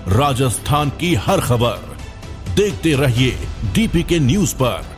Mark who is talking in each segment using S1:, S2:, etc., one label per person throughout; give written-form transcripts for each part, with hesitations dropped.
S1: राजस्थान की हर खबर देखते रहिए डीपीके न्यूज पर।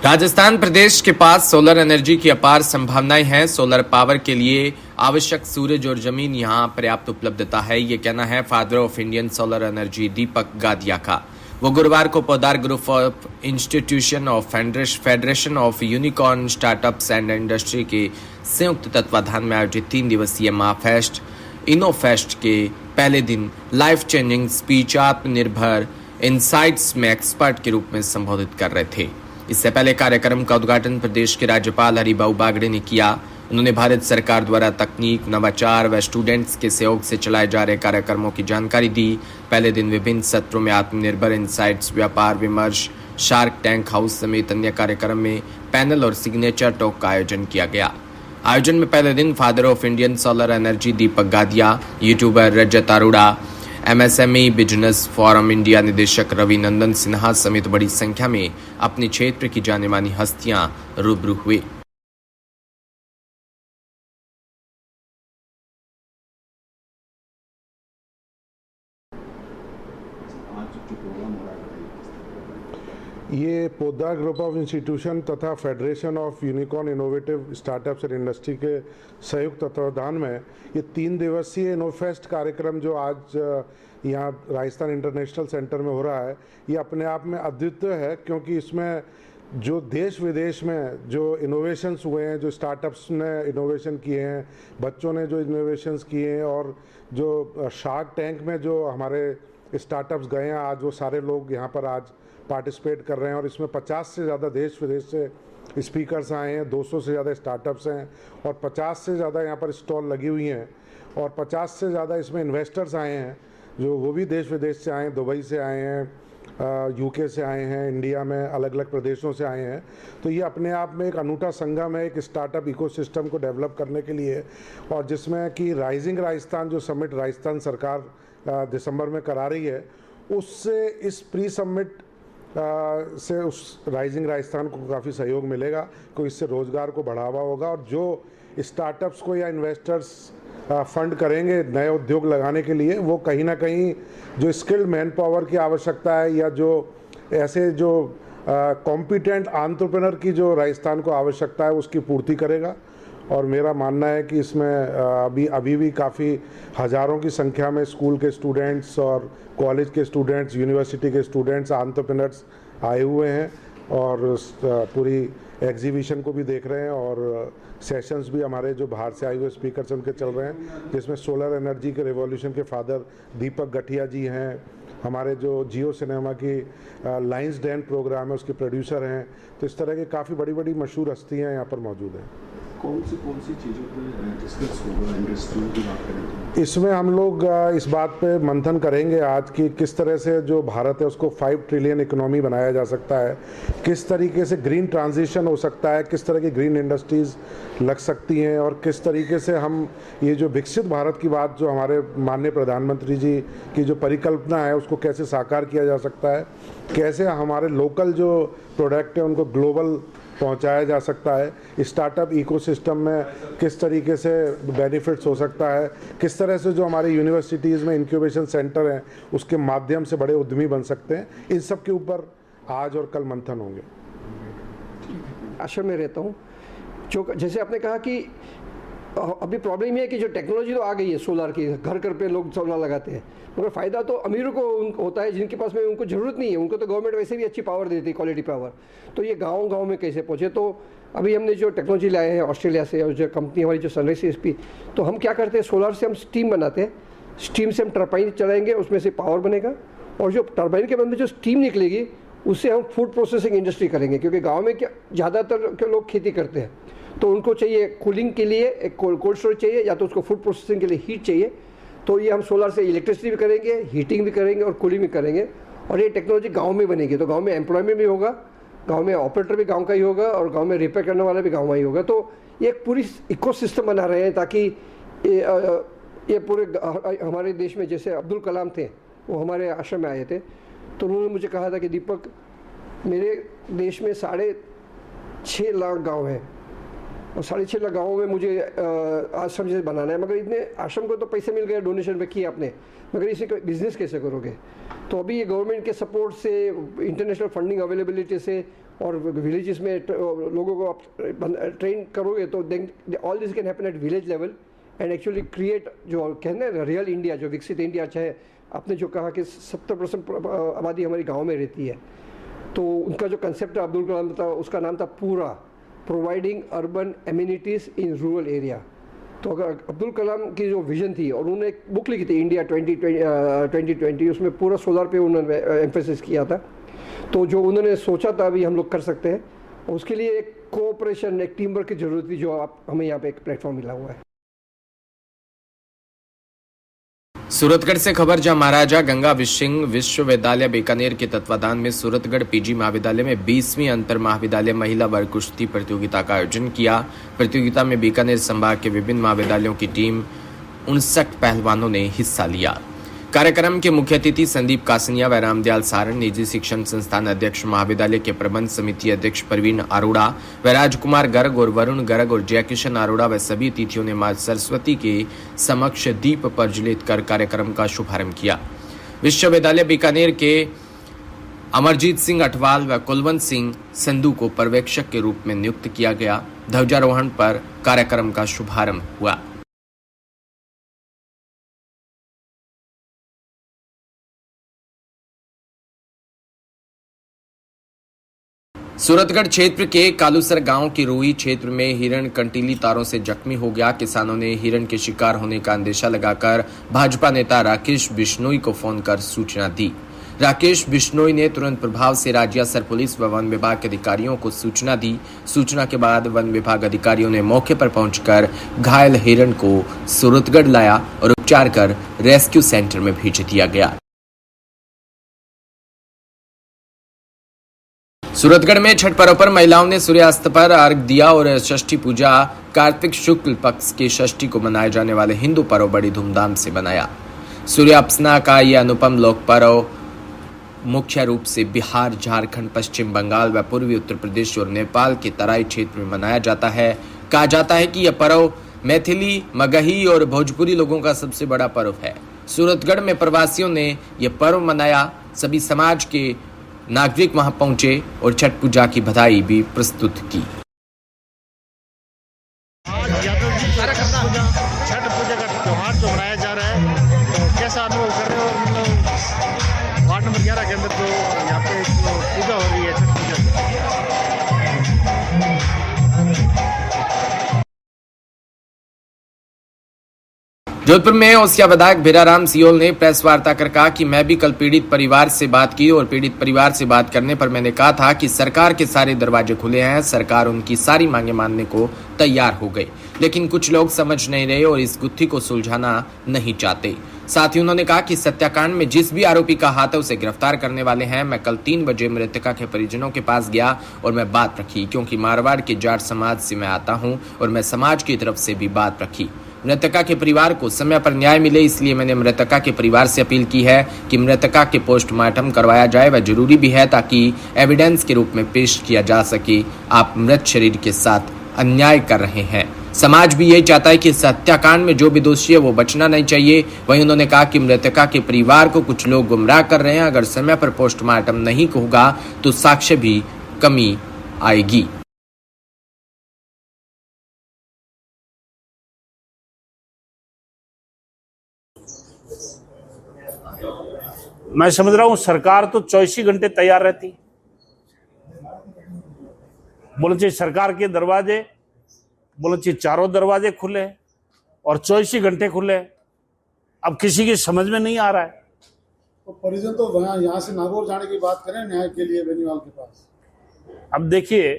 S2: राजस्थान प्रदेश के पास सोलर एनर्जी की अपार संभावनाएं हैं। सोलर पावर के लिए आवश्यक सूरज और जमीन यहां पर्याप्त उपलब्धता है, ये कहना है father of Indian solar energy Deepak Gadia का। वो गुरुवार को Podar group of institution of federation of unicorn startups and industry के संयुक्त तत्वाधान में आयोजित 3 दिवसीय महाफेस्ट इनोफेस्ट के पहले दिन लाइफ चेंजिंग स्पीच आत्मनिर्भर इनसाइट्स में एक्सपर्ट के रूप में संबोधित कर रहे थे। इससे पहले कार्यक्रम का उद्घाटन प्रदेश के राज्यपाल हरिभाऊ बागड़े ने किया। उन्होंने भारत सरकार द्वारा तकनीक, नवाचार व स्टूडेंट्स के सहयोग से चलाए जा रहे कार्यक्रमों की जानकारी दी। पहले दिन विभिन्न सत्रों में आत्मनिर्भर इनसाइट्स, व्यापार विमर्श, शार्क टैंक हाउस समेत अन्य कार्यक्रम में पैनल और सिग्नेचर टॉक का आयोजन किया गया। आयोजन में पहले दिन father of Indian solar energy Deepak Gadia, YouTuber Rajat Arora, MSME business forum India निदेशक रवि नंदन सिन्हा समेत बड़ी संख्या में अपने क्षेत्र की जाने मानी हस्तियां रूबरू हुए।
S3: ये पोदार ग्रुप ऑफ इंस्टीट्यूशन तथा federation of unicorn innovative startups and industry के संयुक्त तत्वाधान में ये 3 दिवसीय इनोफेस्ट कार्यक्रम जो आज यहाँ राजस्थान इंटरनेशनल सेंटर में हो रहा है, ये अपने आप में अद्वितीय है, क्योंकि इसमें जो देश विदेश में जो इनोवेशंस हुए हैं, जो स्टार्टअप्स ने इनोवेशन किए हैं, बच्चों ने जो इनोवेशंस किए हैं, और जो शार्क टैंक में जो हमारे स्टार्टअप्स गए हैं, आज वो सारे लोग यहाँ पर आज पार्टिसिपेट कर रहे हैं। और इसमें 50 से ज़्यादा देश विदेश से स्पीकर्स आए हैं, 200 से ज़्यादा स्टार्टअप्स हैं और 50 से ज़्यादा यहाँ पर स्टॉल लगी हुई हैं और 50 से ज़्यादा इसमें इन्वेस्टर्स आए हैं, जो वो भी देश विदेश से आए हैं, दुबई से आए हैं, यूके से आए हैं, इंडिया में अलग अलग प्रदेशों से आए हैं। तो ये अपने आप में एक अनूठा संगम है एक स्टार्टअप इकोसिस्टम को डेवलप करने के लिए, और जिसमें कि राइजिंग राजस्थान जो समिट राजस्थान सरकार दिसंबर में करा रही है, उससे इस प्री समिट से उस राइजिंग राजस्थान को काफ़ी सहयोग मिलेगा, क्योंकि इससे रोज़गार को बढ़ावा होगा। और जो स्टार्टअप्स को या इन्वेस्टर्स फंड करेंगे नए उद्योग लगाने के लिए, वो कहीं ना कहीं जो स्किल्ड मैन पावर की आवश्यकता है या जो ऐसे जो कॉम्पिटेंट एंटरप्रेन्योर की जो राजस्थान को आवश्यकता है, उसकी पूर्ति करेगा। और मेरा मानना है कि इसमें अभी भी काफ़ी हज़ारों की संख्या में स्कूल के स्टूडेंट्स और कॉलेज के स्टूडेंट्स, यूनिवर्सिटी के स्टूडेंट्स, एंटरप्रेन्योर्स आए हुए हैं और पूरी एग्जीबिशन को भी देख रहे हैं। और सेशंस भी हमारे जो बाहर से आए हुए स्पीकर्स उनके चल रहे हैं, जिसमें सोलर एनर्जी के रेवोल्यूशन के फादर दीपक गठिया जी हैं, हमारे जो जियो सिनेमा की लाइन्स डेन प्रोग्राम है उसके प्रोड्यूसर हैं। तो इस तरह की काफ़ी बड़ी बड़ी मशहूर हस्तियाँ यहाँ पर मौजूद हैं।
S4: कौन सी चीज़ों पर डिस्कस होगा इंडस्ट्री की बात करें तो?
S3: इसमें हम लोग इस बात पे मंथन करेंगे आज कि किस तरह से जो भारत है उसको 5 ट्रिलियन इकोनॉमी बनाया जा सकता है, किस तरीके से ग्रीन ट्रांजिशन हो सकता है, किस तरह की ग्रीन इंडस्ट्रीज़ लग सकती हैं, और किस तरीके से हम ये जो विकसित भारत की बात जो हमारे माननीय प्रधानमंत्री जी की जो परिकल्पना है उसको कैसे साकार किया जा सकता है, कैसे हमारे लोकल जो प्रोडक्ट है उनको ग्लोबल पहुंचाया जा सकता है, स्टार्टअप इकोसिस्टम में किस तरीके से बेनिफिट्स हो सकता है, किस तरह से जो हमारी यूनिवर्सिटीज़ में इंक्यूबेशन सेंटर हैं उसके माध्यम से बड़े उद्यमी बन सकते हैं। इन सब के ऊपर आज और कल मंथन होंगे।
S5: आश्रम में रहता हूँ, जो जैसे आपने कहा कि अभी प्रॉब्लम ये है कि जो टेक्नोलॉजी तो आ गई है सोलर की, घर घर पे लोग सोलर लगाते हैं, मगर फ़ायदा तो अमीरों को होता है, जिनके पास में उनको ज़रूरत नहीं है, उनको तो गवर्नमेंट वैसे भी अच्छी पावर देती है, क्वालिटी पावर। तो ये गांव-गांव में कैसे पहुँचे? तो अभी हमने जो टेक्नोलॉजी लाए हैं ऑस्ट्रेलिया से, और जो कंपनी हमारी जो सनराइज CSP, तो हम क्या करते हैं, सोलर से हम स्टीम बनाते हैं, स्टीम से हम टरबाइन चलाएँगे, उसमें से पावर बनेगा, और जो टरबाइन के बाद में जो स्टीम निकलेगी उससे हम फूड प्रोसेसिंग इंडस्ट्री करेंगे, क्योंकि गाँव में क्या ज़्यादातर के लोग खेती करते हैं, तो उनको चाहिए कूलिंग के लिए एक कोल्ड स्टोरेज चाहिए, या तो उसको फूड प्रोसेसिंग के लिए हीट चाहिए। तो ये हम सोलर से इलेक्ट्रिसिटी भी करेंगे, हीटिंग भी करेंगे और कूलिंग भी करेंगे, और ये टेक्नोलॉजी गांव में बनेगी। तो गांव में एम्प्लॉयमेंट भी होगा, गांव में ऑपरेटर भी गांव का ही होगा, और गांव में रिपेयर करने वाला भी गांव का ही होगा। तो ये एक पूरी इकोसिस्टम बना रहे हैं, ताकि ये पूरे हमारे देश में, जैसे अब्दुल कलाम थे, वो हमारे आश्रम में आए थे, तो उन्होंने मुझे कहा था कि दीपक, मेरे देश में 6.5 लाख गांव हैं और 6.5 लाख गाँवों में मुझे आश्रम जैसे बनाना है, मगर इतने आश्रम को तो पैसे मिल गए, डोनेशन पे किए आपने, मगर इसे बिजनेस कैसे करोगे? तो अभी ये गवर्नमेंट के सपोर्ट से, इंटरनेशनल फंडिंग अवेलेबिलिटी से और विलेजेस में लोगों को आप ट्रेन करोगे तो all this can happen at village level and actually create जो कहते हैं रियल इंडिया, जो विकसित इंडिया। चाहे आपने जो कहा कि 70% आबादी हमारी गांव में रहती है, तो उनका जो कंसेप्ट है अब्दुल कलाम था, उसका नाम था पूरा, providing urban amenities in rural area. तो अगर अब्दुल कलाम की जो विजन थी, और उन्होंने एक बुक लिखी थी इंडिया 2020, उसमें पूरा सोलर पे उन्होंने एम्फेसिस किया था। तो जो उन्होंने सोचा था अभी हम लोग कर सकते हैं, और उसके लिए एक कोऑपरेशन, एक टीम वर्क की जरूरत थी, जो आप हमें यहाँ पे एक प्लेटफॉर्म मिला हुआ है।
S2: सूरतगढ़ से खबर, जहां महाराजा गंगा सिंह विश्वविद्यालय बीकानेर के तत्वाधान में सूरतगढ़ पीजी महाविद्यालय में 20वीं अंतर महाविद्यालय महिला वर्ग कुश्ती प्रतियोगिता का आयोजन किया। प्रतियोगिता में बीकानेर संभाग के विभिन्न महाविद्यालयों की टीम 59 पहलवानों ने हिस्सा लिया। कार्यक्रम के मुख्य अतिथि संदीप कासनिया व रामदयाल सारण, निजी शिक्षण संस्थान अध्यक्ष, महाविद्यालय के प्रबंध समिति अध्यक्ष प्रवीण अरोड़ा व राजकुमार गर्ग और वरुण गर्ग और जयकिशन अरोड़ा व सभी अतिथियों ने मां सरस्वती के समक्ष दीप प्रज्वलित कर कार्यक्रम का शुभारंभ किया। विश्वविद्यालय बीकानेर के अमरजीत सिंह अठवाल व कुलवंत सिंह संधू को पर्यवेक्षक के रूप में नियुक्त किया गया। ध्वजारोहण पर कार्यक्रम का शुभारंभ हुआ। सूरतगढ़ क्षेत्र के कालूसर गांव की रूई क्षेत्र में हिरण कंटीली तारों से जख्मी हो गया। किसानों ने हिरण के शिकार होने का अंदेशा लगाकर भाजपा नेता राकेश बिश्नोई को फोन कर सूचना दी। राकेश बिश्नोई ने तुरंत प्रभाव से राजियासर पुलिस व वन विभाग के अधिकारियों को सूचना दी। सूचना के बाद वन विभाग अधिकारियों ने मौके पर पहुंचकर घायल हिरण को सूरतगढ़ लाया और उपचार कर रेस्क्यू सेंटर में भेज दिया गया। सूरतगढ़ में छठ पर्व पर महिलाओं ने सूर्यास्त पर अर्घ दिया और षष्ठी पूजा कार्तिक शुक्ल पक्ष की षष्ठी को मनाए जाने वाले हिंदू पर्व बड़ी धूमधाम से मनाया। सूर्यापसना का यह अनुपम लोक पर्व मुख्य रूप से बिहार, झारखंड, पश्चिम बंगाल व पूर्वी उत्तर प्रदेश और नेपाल के तराई क्षेत्र में मनाया जाता है। कहा जाता है कि यह पर्व मैथिली, मगही और भोजपुरी लोगों का सबसे बड़ा पर्व है। सूरतगढ़ में प्रवासियों ने यह पर्व मनाया। सभी समाज के नागरिक वहां पहुंचे और छठ पूजा की बधाई भी प्रस्तुत की।
S6: आज छठ पूजा का त्योहार जो मनाया जा रहा है, तो कैसा अनुभव कर रहे हो? मतलब वार्ड नंबर 11 के अंदर जो यहाँ पे पूजा हो रही है, छठ पूजा।
S2: जोधपुर में ओसिया विधायक भीराराम सियोल ने प्रेस वार्ता कर कहा कि मैं भी कल पीड़ित परिवार से बात की और पीड़ित परिवार से बात करने पर मैंने कहा था कि सरकार के सारे दरवाजे खुले हैं, सरकार उनकी सारी मांगे मानने को तैयार हो गई, लेकिन कुछ लोग समझ नहीं रहे और इस गुत्थी को सुलझाना नहीं चाहते। साथ ही उन्होंने कहा कि सत्याकांड में जिस भी आरोपी का हाथ है उसे गिरफ्तार करने वाले हैं। मैं कल 3 बजे मृतका के परिजनों के पास गया और मैं बात रखी, क्योंकि मारवाड़ के जाट समाज से मैं आता हूं और मैं समाज की तरफ से भी बात रखी। मृतका के परिवार को समय पर न्याय मिले, इसलिए मैंने मृतका के परिवार से अपील की है कि मृतका के पोस्टमार्टम करवाया जाए, वह जरूरी भी है ताकि एविडेंस के रूप में पेश किया जा सके। आप मृत शरीर के साथ अन्याय कर रहे हैं। समाज भी यही चाहता है कि इस हत्याकांड में जो भी दोषी है वो बचना नहीं चाहिए। वहीं उन्होंने कहा कि मृतका के परिवार को कुछ लोग गुमराह कर रहे हैं। अगर समय पर पोस्टमार्टम नहीं होगा तो साक्ष्य भी कमी आएगी।
S7: मैं समझ रहा हूं सरकार तो 24 घंटे तैयार रहती। बोले चाहिए सरकार के दरवाजे, बोले चाहिए चारों दरवाजे खुले और 24 घंटे खुले। अब किसी की समझ में नहीं आ रहा है।
S8: तो परिजन तो यहाँ से नागौर जाने की बात करें न्याय के लिए बेनीवाल के पास।
S7: अब देखिए,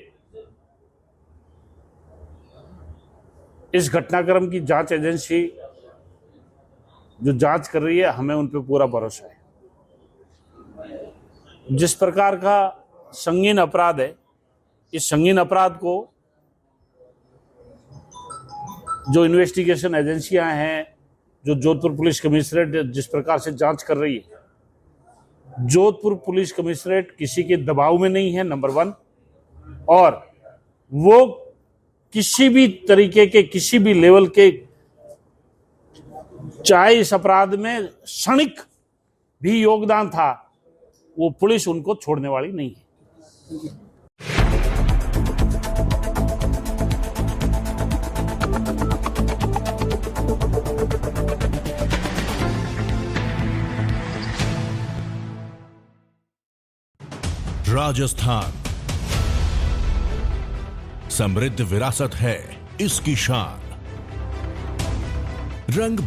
S7: इस घटनाक्रम की जांच एजेंसी जो जांच कर रही है, हमें उन पर पूरा भरोसा है। जिस प्रकार का संगीन अपराध है, इस संगीन अपराध को जो इन्वेस्टिगेशन एजेंसियां हैं, जो जोधपुर पुलिस कमिश्नरेट जिस प्रकार से जांच कर रही है, जोधपुर पुलिस कमिश्नरेट किसी के दबाव में नहीं है, नंबर 1, और वो किसी भी तरीके के किसी भी लेवल के चाहे इस अपराध में क्षणिक भी योगदान था, वो पुलिस उनको छोड़ने वाली नहीं है।
S1: राजस्थान समृद्ध विरासत है इसकी शान। रंग